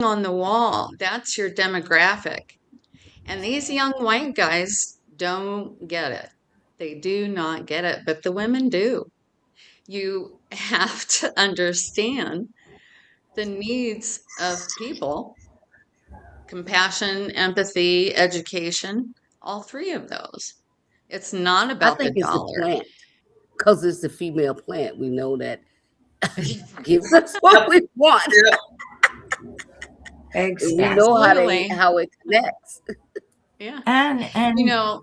on the wall, that's your demographic. And these young white guys don't get it. They do not get it, but the women do. You have to understand the needs of people, compassion, empathy, education, all three of those. It's not I about the think it's the dollar. plant because it's the female plant. We know that gives us what Yep. we want. Yep. And we know Absolutely. how it connects. Yeah. You And know,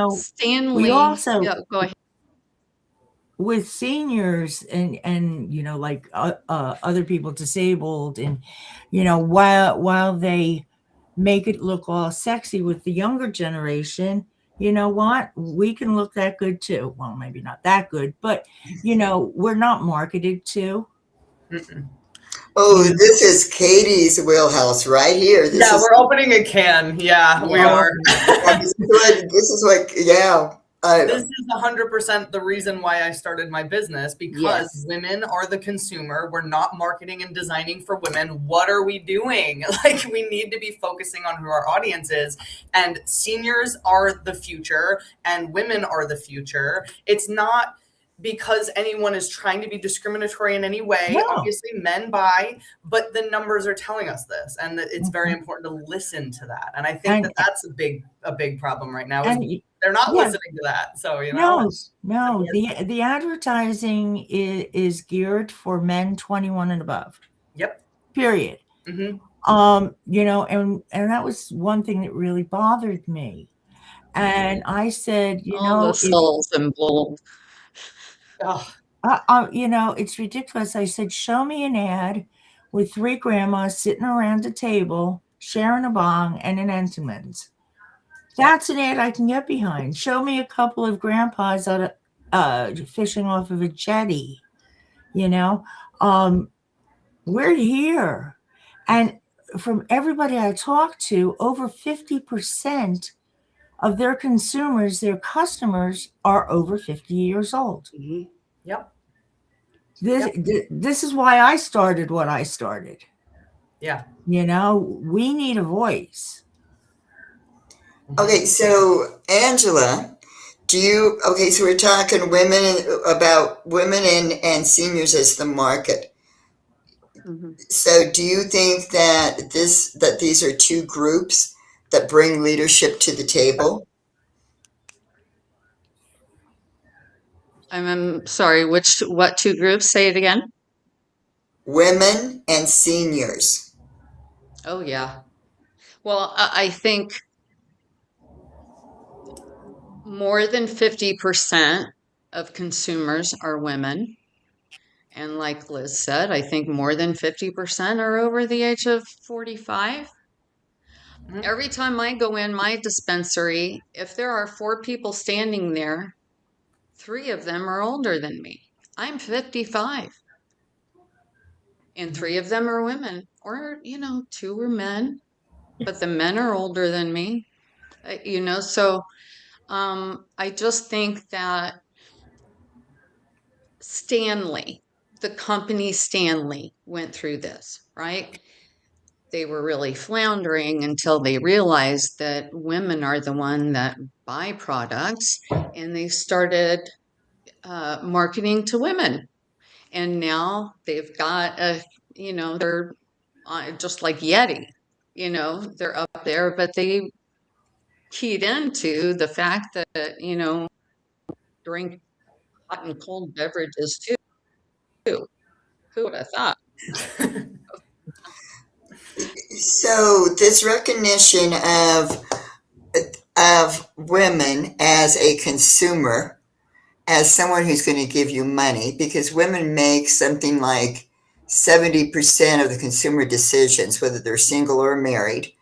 we Stanley, also, yeah, go ahead. with seniors and like other people disabled, and while they make it look all sexy with the younger generation, you know what, we can look that good too. Well, maybe not that good, but we're not marketed to. Mm-mm. Oh, this is Katie's wheelhouse right here. This Yeah, is we're opening a can. Yeah, we Yeah. are. yeah. This is 100% the reason why I started my business, because Yes. women are the consumer. We're not marketing and designing for women. What are we doing? Like, we need to be focusing on who our audience is. And seniors are the future, and women are the future. It's not because anyone is trying to be discriminatory in any way. No. Obviously, men buy, but the numbers are telling us this, and it's very important to listen to that. And I think that that's a big problem right now. Is And they're not yeah, listening to that. So, you know. no, the advertising is geared for men 21 and above. Yep. Period. Mm-hmm. And that was one thing that really bothered me. And I said, All the souls and bull. Oh, it's ridiculous. I said, show me an ad with three grandmas sitting around a table, sharing a bong and an Entenmann's. That's an ad I can get behind. Show me a couple of grandpas out fishing off of a jetty. We're here. And from everybody I talked to, over 50% of their consumers, their customers, are over 50 years old. Mhm. yep. This is why I started what I started. Yeah. We need a voice. Okay, so Angela, so we're talking about women and seniors as the market. Mm-hmm. So do you think that these are two groups that bring leadership to the table? I'm sorry, what two groups? Say it again. Women and seniors. Oh, yeah. Well, I think more than 50% of consumers are women. And like Liz said, I think more than 50% are over the age of 45. Mhm. Every time I go in my dispensary, if there are 4 people standing there, 3 of them are older than me. I'm 55. And 3 of them are women, or 2 are men, but the men are older than me. So I just think that the company Stanley went through this, right? They were really floundering until they realized that women are the one that buy products, and they started marketing to women. And now they've got they're just like Yeti, they're up there, but they keyed into the fact that, drink hot and cold beverages too. Who would have thought? So this recognition of women as a consumer, as someone who's going to give you money, because women make something like 70% of the consumer decisions, whether they're single or married.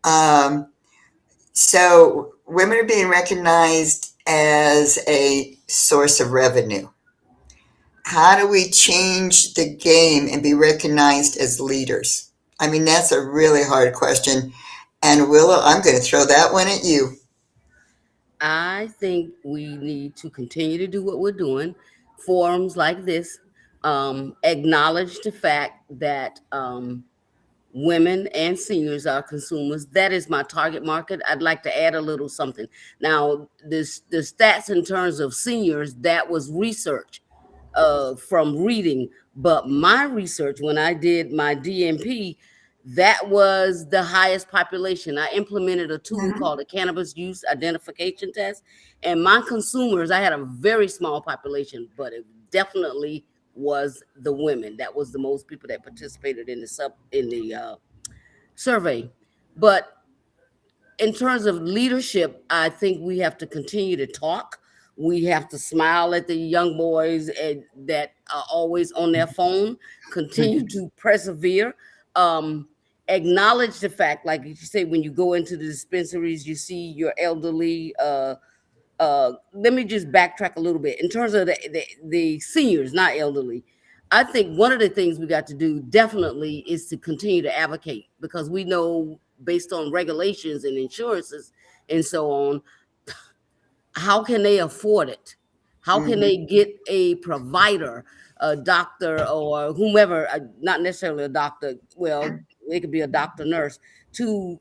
Um, so women are being recognized as a source of revenue. How do we change the game and be recognized as leaders? I mean, that's a really hard question. And Willow, I'm going to throw that one at you. I think we need to continue to do what we're doing. Forums like this acknowledge the fact that women and seniors are consumers. That is my target market. I'd like to add a little something. Now, the stats in terms of seniors, that was research from reading. But my research, when I did my DMP, that was the highest population. I implemented a tool called the Cannabis Use Identification Test. And my consumers, I had a very small population, but it definitely was the women. That was the most people that participated in the survey. But in terms of leadership, I think we have to continue to talk. We have to smile at the young boys that are always on their phone, continue to persevere, acknowledge the fact, like you say, when you go into the dispensaries, you see your elderly. Let me just backtrack a little bit. In terms of the seniors, not elderly, I think one of the things we got to do definitely is to continue to advocate, because we know based on regulations and insurances and so on, how can they afford it? How can they get a provider, a doctor, or whomever, not necessarily a doctor, well, it could be a doctor, nurse, to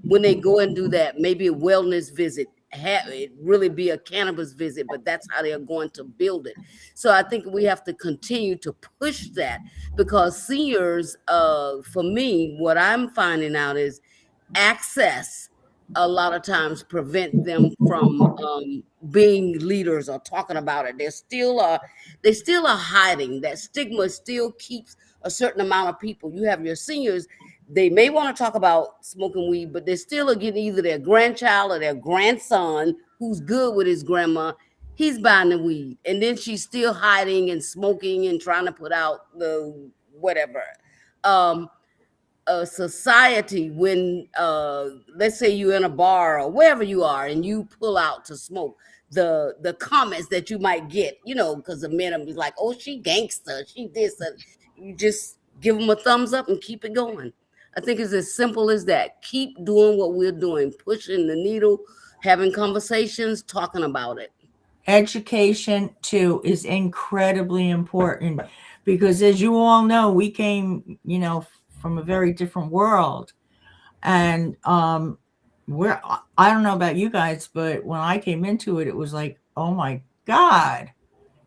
when they go and do that, maybe a wellness visit, have it really be a cannabis visit, but that's how they're going to build it. So I think we have to continue to push that, because seniors, for me, what I'm finding out is access a lot of times prevent them from being leaders or talking about it. They still are hiding. That stigma still keeps a certain amount of people. You have your seniors, they may want to talk about smoking weed, but they're still getting either their grandchild or their grandson who's good with his grandma. He's buying the weed, and then she's still hiding and smoking and trying to put out the whatever. A society, when let's say you're in a bar or wherever you are and you pull out to smoke, the comments that you might get, because the men will be like, oh, she gangster, she this, you just give them a thumbs up and keep it going. I think it's as simple as that. Keep doing what we're doing, pushing the needle, having conversations, talking about it. Education too is incredibly important, because as you all know, we came, from a very different world. And we're, I don't know about you guys, but when I came into it, it was like, oh my God,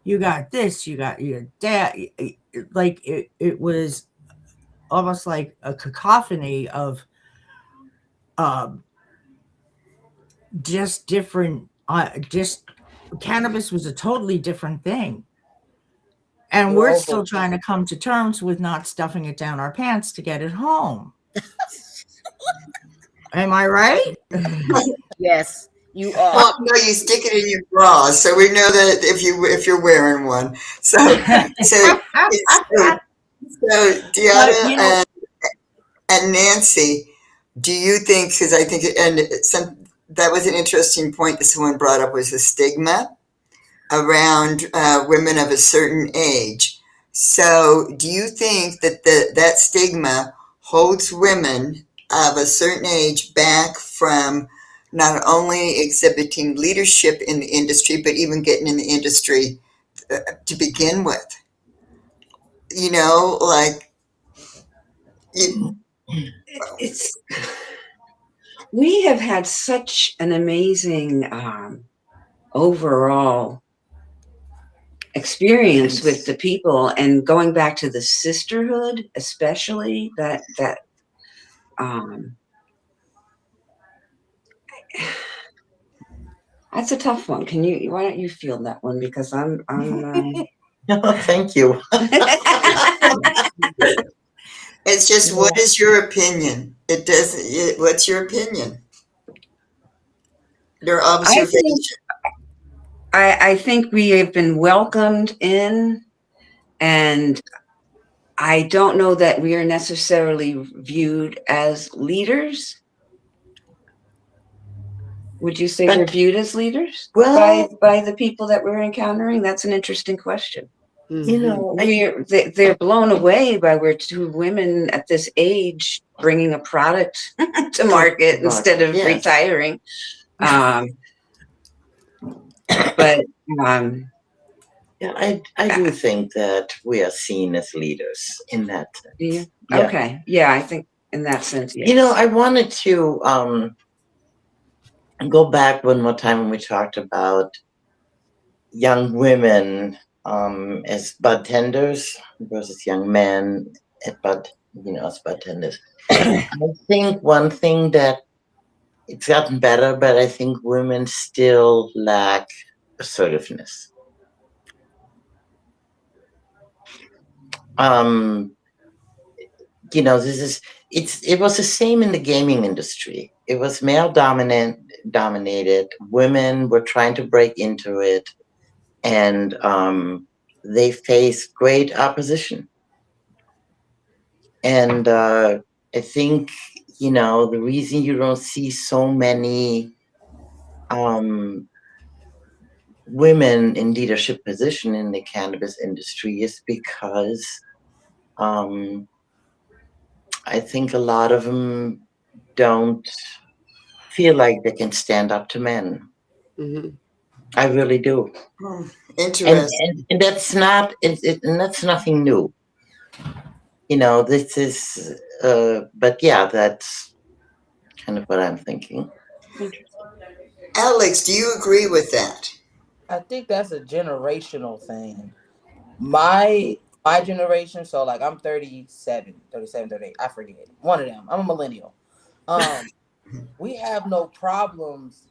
you got this, you got your dad. Like it was almost like a cacophony of just different, just cannabis was a totally different thing. And we're still trying to come to terms with not stuffing it down our pants to get it home. Am I right? Yes, you are. Well, no, you stick it in your bra, so we know that if you're wearing one. So Deanna and Nancy, do you think? Because I think, that was an interesting point that someone brought up, was the stigma around women of a certain age. So, do you think that that stigma holds women of a certain age back from not only exhibiting leadership in the industry, but even getting in the industry to begin with? It's we have had such an amazing overall experience with the people, and going back to the sisterhood, especially that that's a tough one. Why don't you feel that one? Because I'm No, thank you. It's just, what is your opinion? What's your opinion? Your observation. I think we have been welcomed in, and I don't know that we are necessarily viewed as leaders. Would you say we're viewed as leaders by the people that we're encountering? That's an interesting question. They're blown away by we're two women at this age bringing a product to market instead of retiring. But yeah, I do think that we are seen as leaders in that sense. Yeah. Okay. Yeah, I think in that sense, yes. You know, I wanted to go back one more time when we talked about young women as bartenders versus young men as bartenders. I think one thing that it's gotten better, but I think women still lack assertiveness. It was the same in the gaming industry. It was male dominated. Women were trying to break into it, and they faced great opposition. And I think the reason you don't see so many women in leadership position in the cannabis industry is because I think a lot of them don't feel like they can stand up to men. Mm-hmm. I really do. Interesting. And that's not and that's nothing new. This is but yeah, that's kind of what I'm thinking. Alex, do you agree with that? I think that's a generational thing. My generation, so like I'm 37, 38, I forget. One of them. I'm a millennial. Um, we have no problems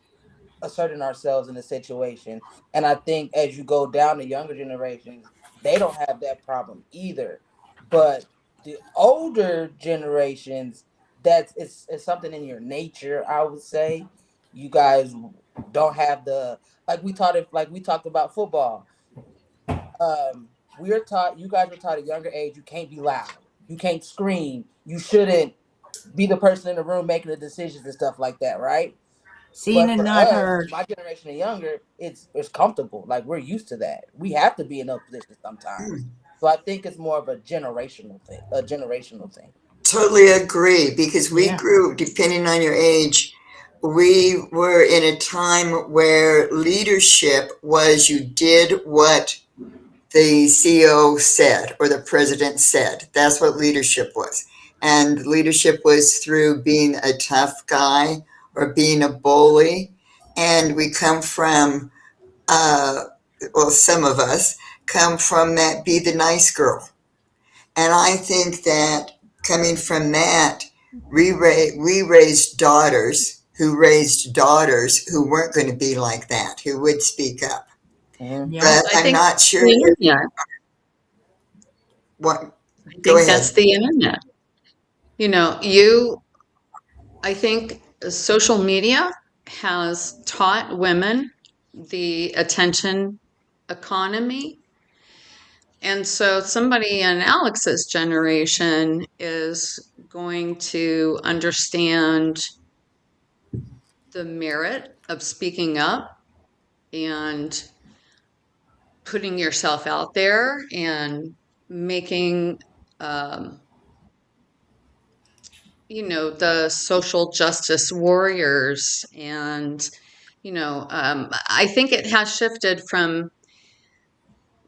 asserting ourselves in a situation. And I think as you go down to younger generations, they don't have that problem either. But the older generations, it's something in your nature, I would say. You guys don't have the like we talked about football. We're taught you guys were taught at a younger age you can't be loud. You can't scream. You shouldn't be the person in the room making the decisions and stuff like that, right? Seen But and for not us, heard. my generation and younger, it's comfortable. Like we're used to that. We have to be in those positions sometimes. So I think it's more of a generational thing. A generational thing. Totally agree, because we Yeah. grew, depending on your age, we were in a time where leadership was you did what the CEO said or the president said. That's what leadership was. And leadership was through being a tough guy or being a bully. And we come from, well, some of us come from that be the nice girl. And I think that coming from that, we raised daughters who weren't going to be like that, who would speak up. Mm-hmm. Yeah. But I I'm think not sure the if internet. what. I Go think ahead. that's the internet. I think social media has taught women the attention economy. And so somebody in Alex's generation is going to understand the merit of speaking up and putting yourself out there and making, um, the social justice warriors. And, I think it has shifted from,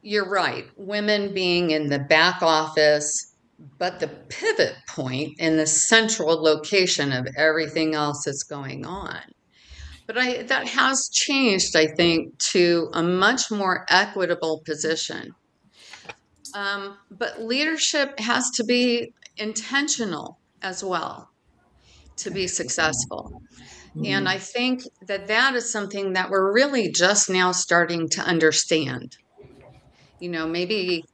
you're right, women being in the back office, but the pivot point in the central location of everything else that's going on. But that has changed, I think, to a much more equitable position. But leadership has to be intentional as well to be successful. And I think that is something that we're really just now starting to understand. Maybe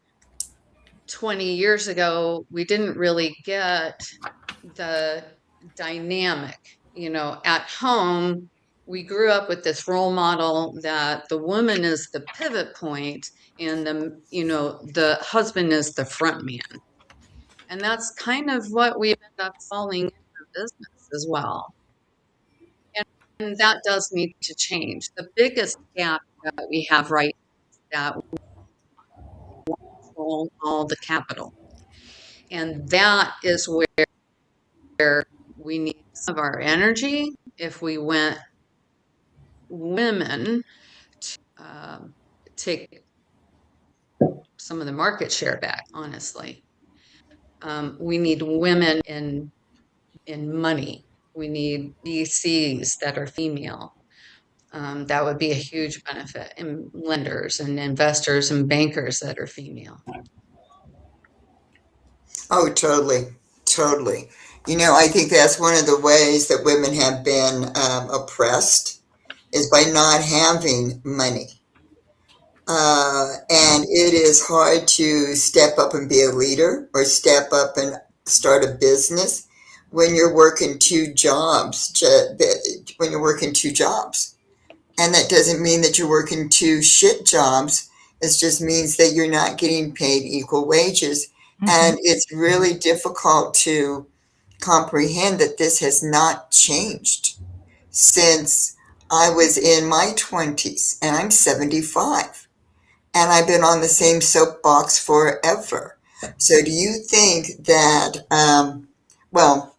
20 years ago, we didn't really get the dynamic. At home, we grew up with this role model that the woman is the pivot point and the husband is the front man. And that's kind of what we end up falling into business as well. And that does need to change. The biggest gap that we have right now is that we control all the capital. And that is where we need some of our energy if we went women to take some of the market share back, honestly. We need women in money. We need VCs that are female. That would be a huge benefit, and lenders and investors and bankers that are female. Oh, totally, totally. I think that's one of the ways that women have been oppressed is by not having money. And it is hard to step up and be a leader or step up and start a business when you're working two jobs. When you're working two jobs, and that doesn't mean that you're working two shit jobs. It just means that you're not getting paid equal wages, and it's really difficult to comprehend that this has not changed since I was in my 20s, and I'm 75. And I've been on the same soapbox forever. So do you think that, well,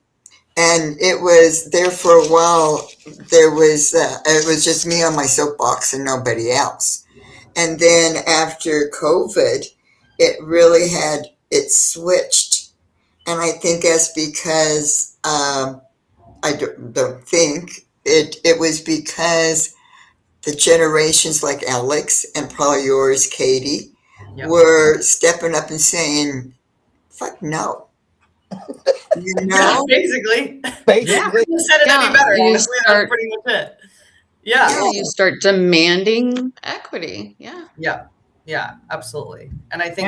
and it was there for a while, it was just me on my soapbox and nobody else. And then after COVID, it switched. And I think that's because, I don't think, it was because the generations like Alex and probably yours, Katie, Yep. were stepping up and saying, fuck no. Yeah, basically. Basically. You said it any better, you honestly. That's pretty much it. Yeah. You start demanding equity. Yeah, absolutely. And I think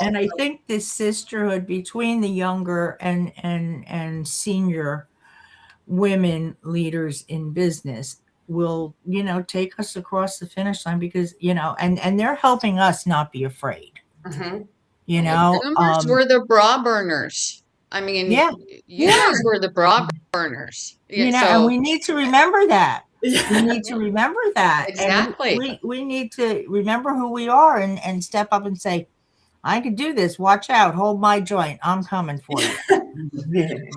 And I think this sisterhood between the younger and senior women leaders in business will, take us across the finish line because, and they're helping us not be afraid. Mhm. Boomers were the bra burners. I mean, you guys were the bra burners. And we need to remember that. Yeah. We need to remember that. Exactly. And we need to remember who we are and step up and say, I can do this. Watch out. Hold my joint. I'm coming for you.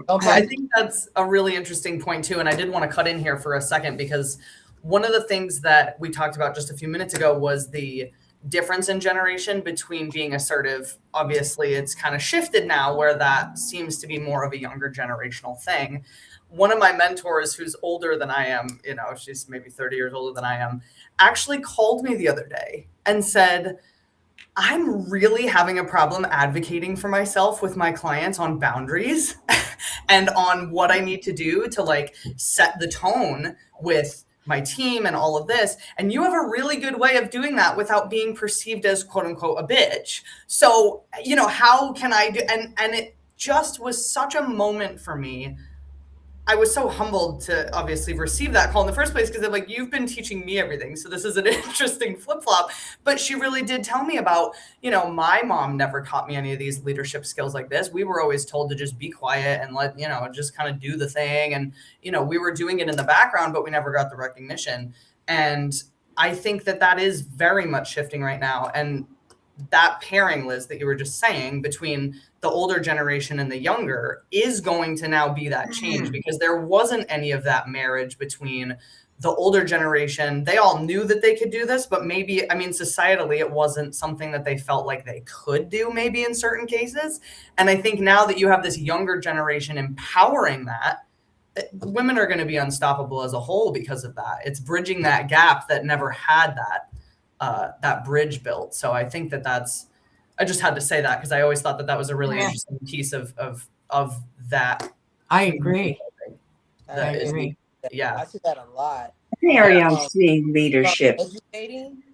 I think that's a really interesting point too. And I did want to cut in here for a second because one of the things that we talked about just a few minutes ago was the difference in generation between being assertive. Obviously, it's kind of shifted now where that seems to be more of a younger generational thing. One of my mentors who's older than I am, she's maybe 30 years older than I am, actually called me the other day and said, I'm really having a problem advocating for myself with my clients on boundaries and on what I need to do to set the tone with my team and all of this. And you have a really good way of doing that without being perceived as quote unquote a bitch. So, how can I do? And it just was such a moment for me. I was so humbled to obviously receive that call in the first place because I'm like, you've been teaching me everything. So this is an interesting flip-flop. But she really did tell me about, my mom never taught me any of these leadership skills like this. We were always told to just be quiet and let, just kind of do the thing. And, we were doing it in the background, but we never got the recognition. And I think that is very much shifting right now. And that pairing, Liz, that you were just saying between the older generation and the younger is going to now be that change because there wasn't any of that marriage between the older generation. They all knew that they could do this, but maybe, societally, it wasn't something that they felt like they could do maybe in certain cases. And I think now that you have this younger generation empowering that, women are going to be unstoppable as a whole because of that. It's bridging that gap that never had that bridge built. So I think I just had to say that because I always thought that was a really interesting piece of that. I agree. I agree. Yeah. I see that a lot. Very seeing leadership.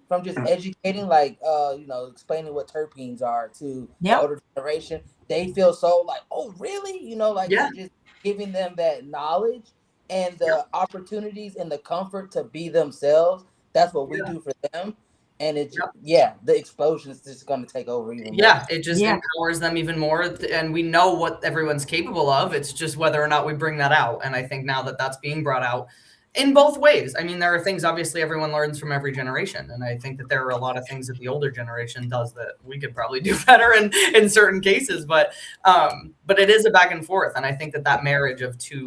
From just educating, explaining what terpenes are to the older generation. They feel so oh, really? Just giving them that knowledge and the opportunities and the comfort to be themselves. That's what we do for them. And the explosion is just going to take over even more. Yeah, it just empowers them even more. And we know what everyone's capable of. It's just whether or not we bring that out. And I think now that that's being brought out in both ways. There are things, obviously, everyone learns from every generation. And I think that there are a lot of things that the older generation does that we could probably do better in certain cases. But it is a back and forth. And I think that marriage of two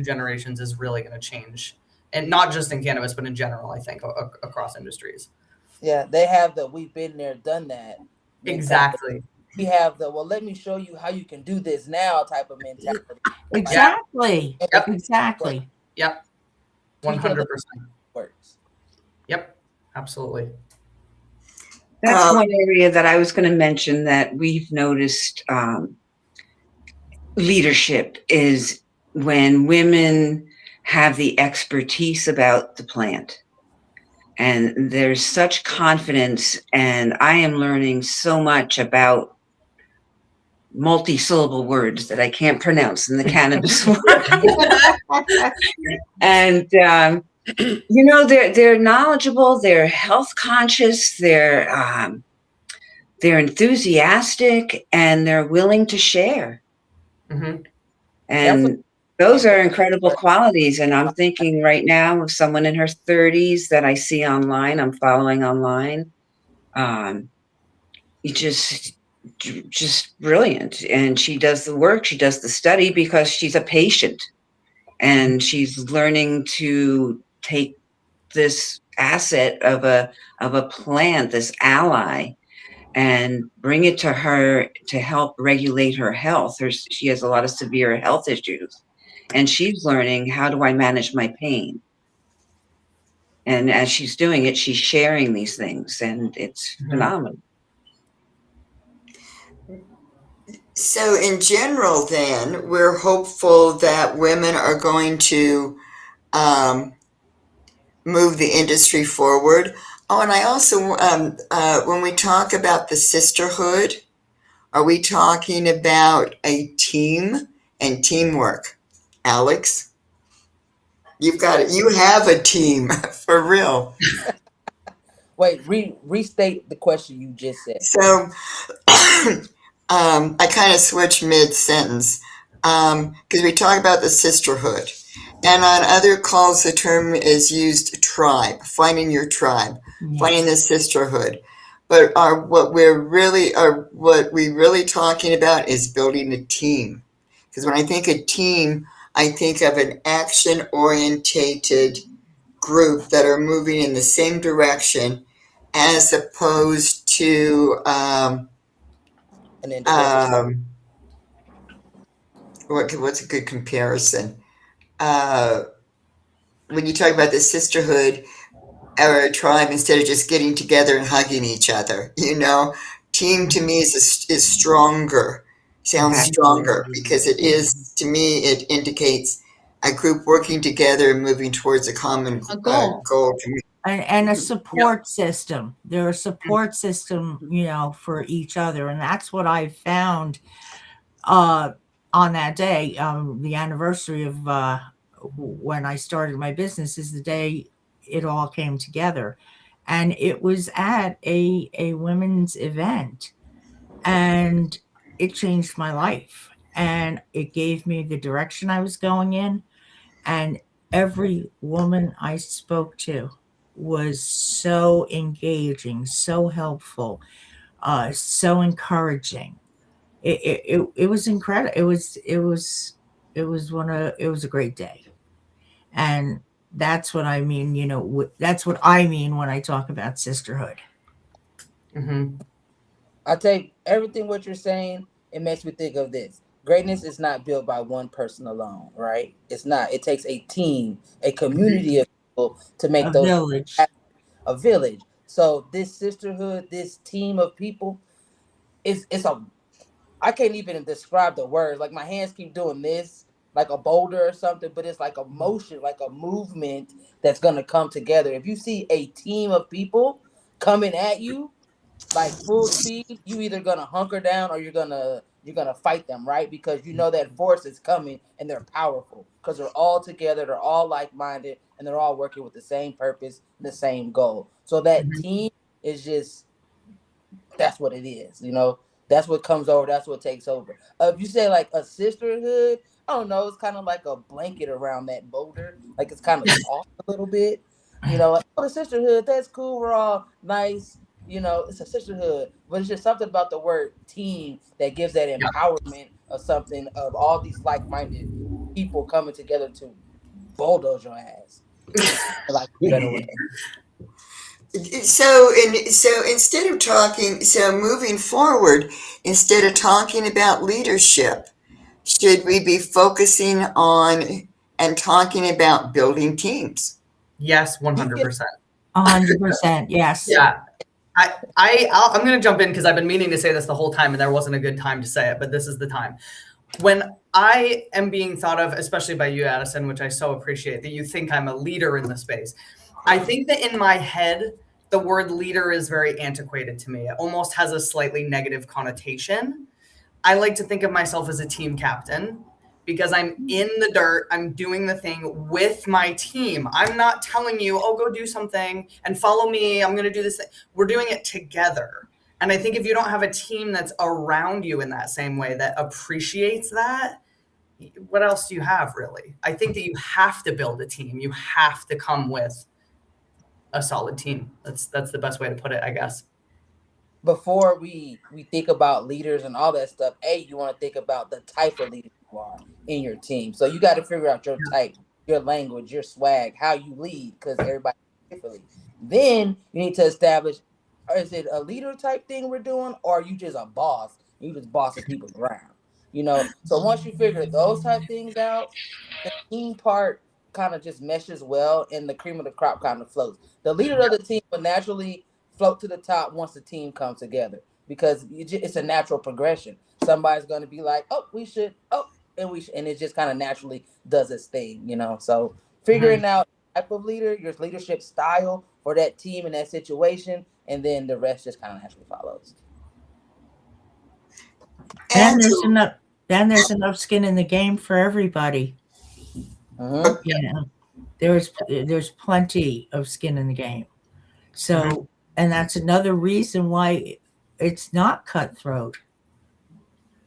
generations is really going to change. And not just in cannabis, but in general, I think, across industries. Yeah, they have we've been there, done that. Exactly. we have the, well, let me show you how you can do this now type of mentality. Exactly. Yep. Exactly. Yep. Teach other 100%. works. Yep. Absolutely. That's one area that I was going to mention that we've noticed leadership is when women have the expertise about the plant. And there's such confidence, and I am learning so much about multi-syllable words that I can't pronounce in the cannabis world. And they're knowledgeable, they're health conscious, they're enthusiastic, and they're willing to share. Mm-hmm. And those are incredible qualities. And I'm thinking right now of someone in her 30s that I see online, I'm following online. You just brilliant. And she does the work, she does the study because she's a patient, and she's learning to take this asset of a plant, this ally, and bring it to her to help regulate her health. She has a lot of severe health issues, and she's learning, how do I manage my pain? And as she's doing it, she's sharing these things, and it's phenomenal. So in general, then, we're hopeful that women are going to move the industry forward. Oh, and I also, when we talk about the sisterhood, are we talking about a team and teamwork? Alex, you have a team for real. Wait, restate the question you just said. So I kind of switched mid-sentence because we talk about the sisterhood. And on other calls, the term is used tribe, finding your tribe, finding the sisterhood. But what we really talking about is building a team. Because when I think of team, I think of an action-orientated group that are moving in the same direction, as opposed to An individual. what's a good comparison? When you talk about the sisterhood or a tribe, instead of just getting together and hugging each other, team to me is stronger, sounds stronger, because it is, to me, it indicates a group working together and moving towards a common goal. And a support system. They're a support system, for each other. And that's what I found on that day. The anniversary of when I started my business is the day it all came together. And it was at a women's event. And it changed my life. And it gave me the direction I was going in. And every woman I spoke to was so engaging, so helpful, so encouraging. It was incredible. It was a great day, and that's what I mean. That's what I mean when I talk about sisterhood. I take everything what you're saying. It makes me think of this. Greatness is not built by one person alone, right? It's not. It takes a team, a community of people to make A those village. a village. So this sisterhood, this team of people, it's a. I can't even describe the words. Like my hands keep doing this, like a boulder or something. But it's like a motion, like a movement that's gonna come together. If you see a team of people coming at you, like full speed, you either gonna hunker down or you're gonna fight them, right? Because you know that force is coming and they're powerful because they're all together, they're all like-minded, and they're all working with the same purpose, the same goal. So that team is just, that's what it is. That's what comes over, that's what takes over. If you say like a sisterhood, I don't know, it's kind of like a blanket around that boulder, like it's kind of soft a little bit. Like, oh, the sisterhood, that's cool, we're all nice. It's a sisterhood, but it's just something about the word team that gives that empowerment of something, of all these like-minded people coming together to bulldoze your ass. Like a better way. So instead of moving forward, instead of talking about leadership, should we be focusing on and talking about building teams? Yes, 100%. 100%. Yes. Yeah. I'm going to jump in because I've been meaning to say this the whole time and there wasn't a good time to say it, but this is the time. When I am being thought of, especially by you, Addison, which I so appreciate that you think I'm a leader in the space. I think that in my head, the word leader is very antiquated to me. It almost has a slightly negative connotation. I like to think of myself as a team captain because I'm in the dirt. I'm doing the thing with my team. I'm not telling you, oh, go do something and follow me. I'm going to do this thing. We're doing it together. And I think if you don't have a team that's around you in that same way that appreciates that, what else do you have really? I think that you have to build a team. You have to come with a solid team. That's the best way to put it, I guess. Before we think about leaders and all that stuff, you want to think about the type of leader you are in your team. So you got to figure out your type, your language, your swag, how you lead, because everybody differently. Then you need to establish: is it a leader type thing we're doing, or are you just a boss? You just bossing people around, you know. So once you figure those type things out, the team part kind of just meshes well, and the cream of the crop kind of floats. The leader of the team will naturally float to the top once the team comes together because it's a natural progression. Somebody's going to be like, "Oh, we should," and it just kind of naturally does its thing, you know. So figuring out type of leader, your leadership style for that team and that situation, and then the rest just kind of naturally follows. Then And there's enough skin in the game for everybody. Mm-hmm. You know, there's plenty of skin in the game. So, and that's another reason why it's not cutthroat.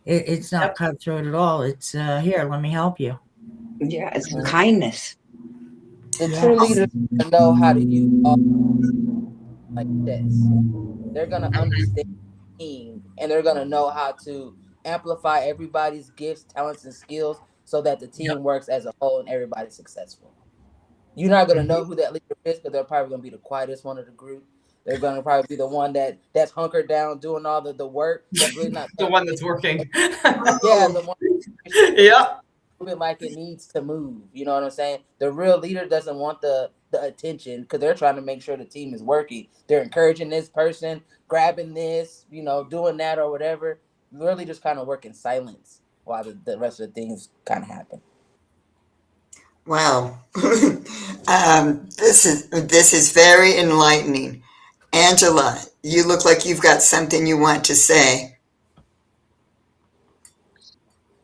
It's not cutthroat at all. It's here, let me help you. Yeah, it's kindness. The true leaders know how to use all like this. They're gonna understand the team and they're gonna know how to amplify everybody's gifts, talents, and skills so that the team works as a whole and everybody's successful. You're not gonna know who that leader is because they're probably gonna be the quietest one of the group. They're gonna probably be the one that's hunkered down doing all the work. That's really not The one that's working. yeah, the one Yeah. moving like it needs to move. You know what I'm saying? The real leader doesn't want the attention because they're trying to make sure the team is working. They're encouraging this person, grabbing this, you know, doing that or whatever. Really just kind of work in silence while the rest of the things kind of happen. wow, this is very enlightening. Angela, you look like you've got something you want to say.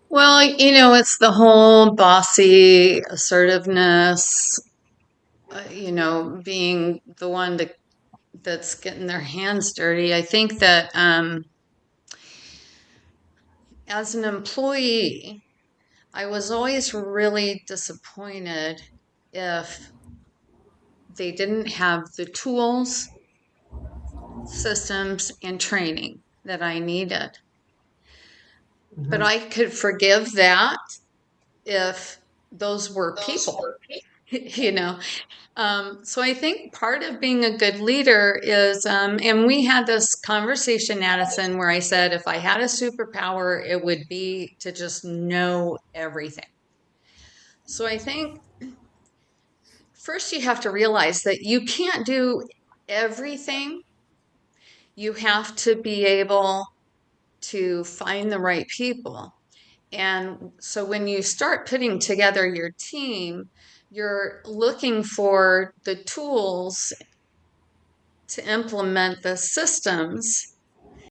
Well, it's the whole bossy assertiveness, being the one that's getting their hands dirty. I think that as an employee, I was always really disappointed if they didn't have the tools, systems, and training that I needed. But I could forgive that if those were people, you know. So I think part of being a good leader is, and we had this conversation, Addison, where I said if I had a superpower, it would be to just know everything. So I think first you have to realize that you can't do everything. You have to be able to find the right people. And so when you start putting together your team, you're looking for the tools to implement the systems